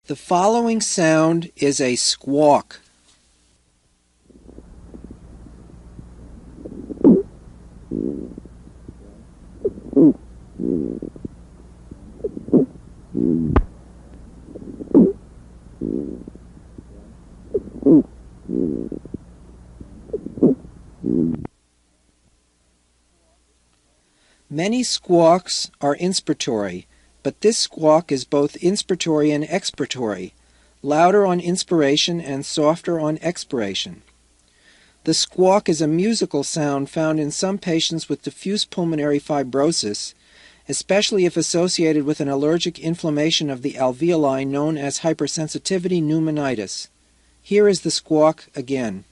The following sound is a squawk. Many squawks are inspiratory, but this squawk is both inspiratory and expiratory, louder on inspiration and softer on expiration. The squawk is a musical sound found in some patients with diffuse pulmonary fibrosis, especially if associated with an allergic inflammation of the alveoli known as hypersensitivity pneumonitis. Here is the squawk again.